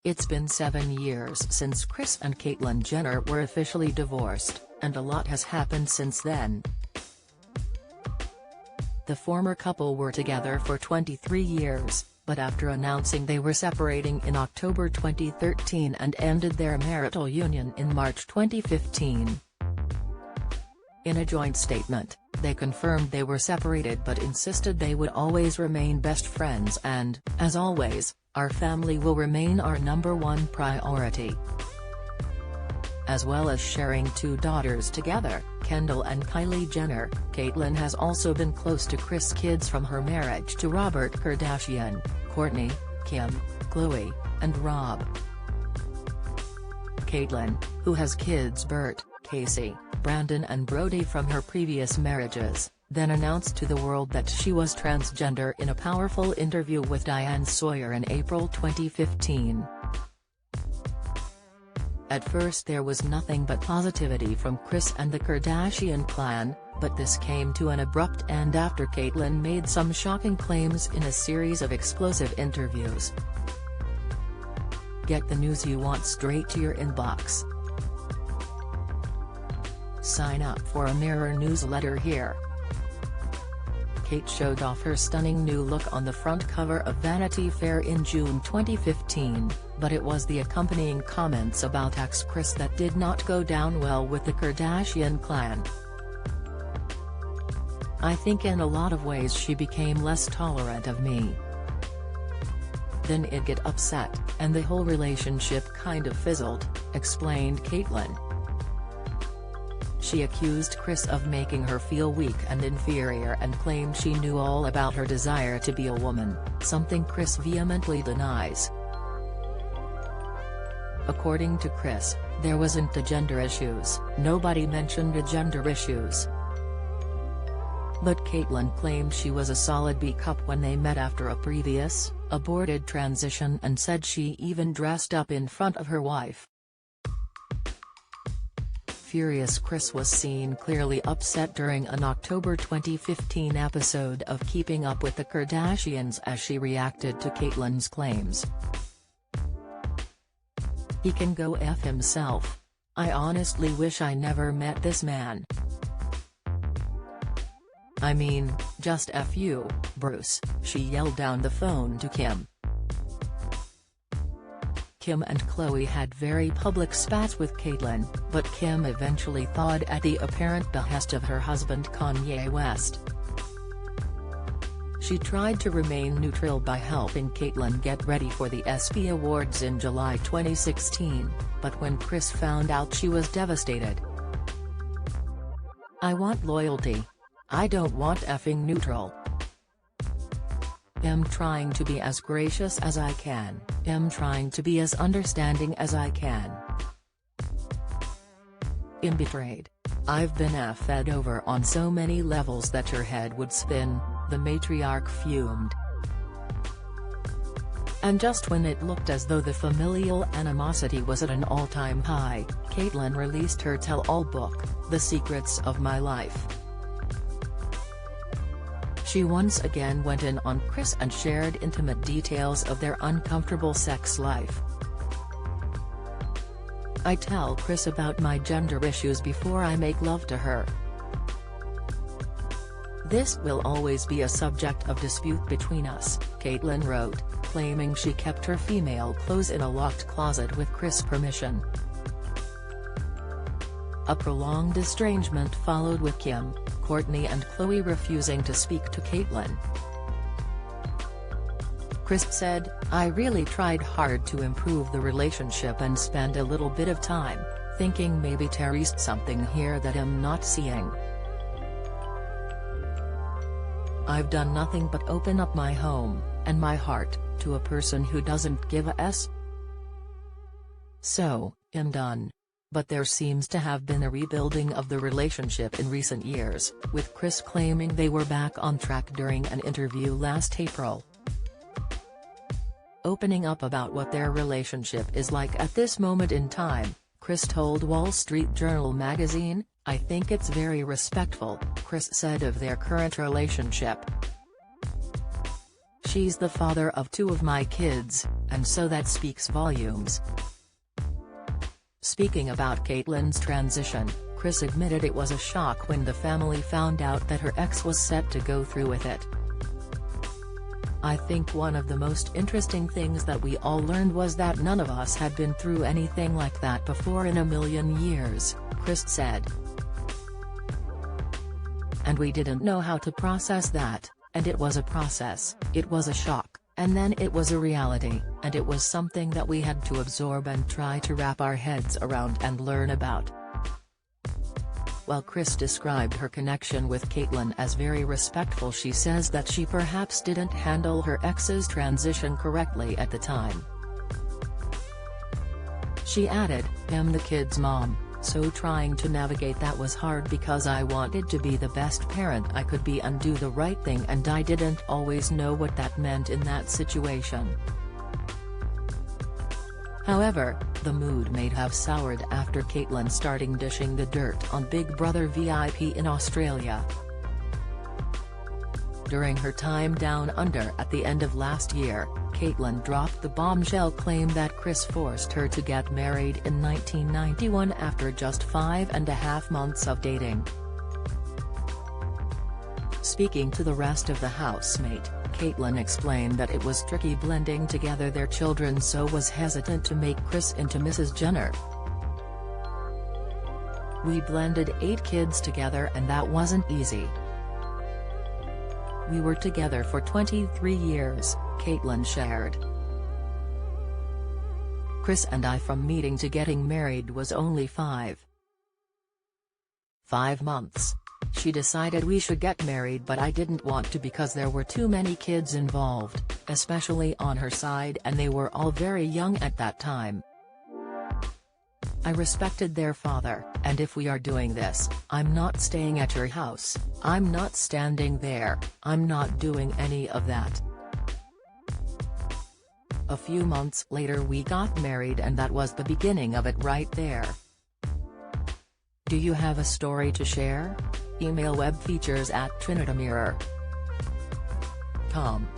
It's been 7 years since Kris and Caitlyn Jenner were officially divorced, and a lot has happened since then. The former couple were together for 23 years, but after announcing they were separating in October 2013 and ended their marital union in March 2015. In a joint statement, they confirmed they were separated but insisted they would always remain best friends and, as always, our family will remain our #1 priority. As well as sharing 2 daughters together, Kendall and Kylie Jenner, Caitlyn has also been close to Kris' kids from her marriage to Robert Kardashian, Kourtney, Kim, Khloe, and Rob. Caitlyn, who has kids Bert, Casey, Brandon and Brody from her previous marriages, then announced to the world that she was transgender in a powerful interview with Diane Sawyer in April 2015. At first there was nothing but positivity from Kris and the Kardashian clan, but this came to an abrupt end after Caitlyn made some shocking claims in a series of explosive interviews. Get the news you want straight to your inbox. Sign up for a Mirror newsletter here. Kate showed off her stunning new look on the front cover of Vanity Fair in June 2015, but it was the accompanying comments about ex-Kris that did not go down well with the Kardashian clan. "I think in a lot of ways she became less tolerant of me. Then I'd get upset, and the whole relationship kind of fizzled," explained Caitlyn. She accused Kris of making her feel weak and inferior and claimed she knew all about her desire to be a woman, something Kris vehemently denies. According to Kris, there wasn't a gender issues, nobody mentioned a gender issues. But Caitlyn claimed she was a solid B-cup when they met after a previous, aborted transition and said she even dressed up in front of her wife. Furious Kris was seen clearly upset during an October 2015 episode of Keeping Up with the Kardashians as she reacted to Caitlyn's claims. "He can go F himself. I honestly wish I never met this man. I mean, just F you, Bruce," she yelled down the phone to Kim. Kim and Khloe had very public spats with Caitlyn, but Kim eventually thawed at the apparent behest of her husband Kanye West. She tried to remain neutral by helping Caitlyn get ready for the ESPY Awards in July 2016, but when Kris found out she was devastated. "I want loyalty. I don't want effing neutral. I'm trying to be as gracious as I can, I'm trying to be as understanding as I can. I'm betrayed. I've been fed over on so many levels that your head would spin," the matriarch fumed. And just when it looked as though the familial animosity was at an all-time high, Caitlyn released her tell-all book, The Secrets of My Life. She once again went in on Kris and shared intimate details of their uncomfortable sex life. "I tell Kris about my gender issues before I make love to her. This will always be a subject of dispute between us," Caitlyn wrote, claiming she kept her female clothes in a locked closet with Kris' permission. A prolonged estrangement followed with Kim, Kourtney and Khloe refusing to speak to Caitlyn. Kris said, "I really tried hard to improve the relationship and spend a little bit of time, thinking maybe there's something here that I'm not seeing. I've done nothing but open up my home, and my heart, to a person who doesn't give a s. So, I'm done." But there seems to have been a rebuilding of the relationship in recent years, with Kris claiming they were back on track during an interview last April. Opening up about what their relationship is like at this moment in time, Kris told Wall Street Journal magazine, "I think it's very respectful," Kris said of their current relationship. She's the father of 2 of my kids, and so that speaks volumes. Speaking about Caitlyn's transition, Kris admitted it was a shock when the family found out that her ex was set to go through with it. "I think one of the most interesting things that we all learned was that none of us had been through anything like that before in a million years," Kris said. "And we didn't know how to process that, and it was a process, it was a shock, and then it was a reality, and it was something that we had to absorb and try to wrap our heads around and learn about." While Kris described her connection with Caitlyn as very respectful, she says that she perhaps didn't handle her ex's transition correctly at the time. She added, "I'm the kid's mom, so trying to navigate that was hard because I wanted to be the best parent I could be and do the right thing, and I didn't always know what that meant in that situation." However, the mood may have soured after Caitlyn starting dishing the dirt on Big Brother VIP in Australia. During her time down under at the end of last year, Caitlyn dropped the bombshell claim that Kris forced her to get married in 1991 after just 5.5 months of dating. Speaking to the rest of the housemate, Caitlyn explained that it was tricky blending together their children, so was hesitant to make Kris into Mrs. Jenner. "We blended 8 kids together and that wasn't easy. We were together for 23 years, Caitlyn shared. "Kris and I from meeting to getting married was only 5 months. She decided we should get married, but I didn't want to because there were too many kids involved, especially on her side, and they were all very young at that time. I respected their father, and if we are doing this, I'm not staying at your house, I'm not standing there, I'm not doing any of that." A few months later we got married, and that was the beginning of it right there. Do you have a story to share? Email webfeatures@trinitymirror.com.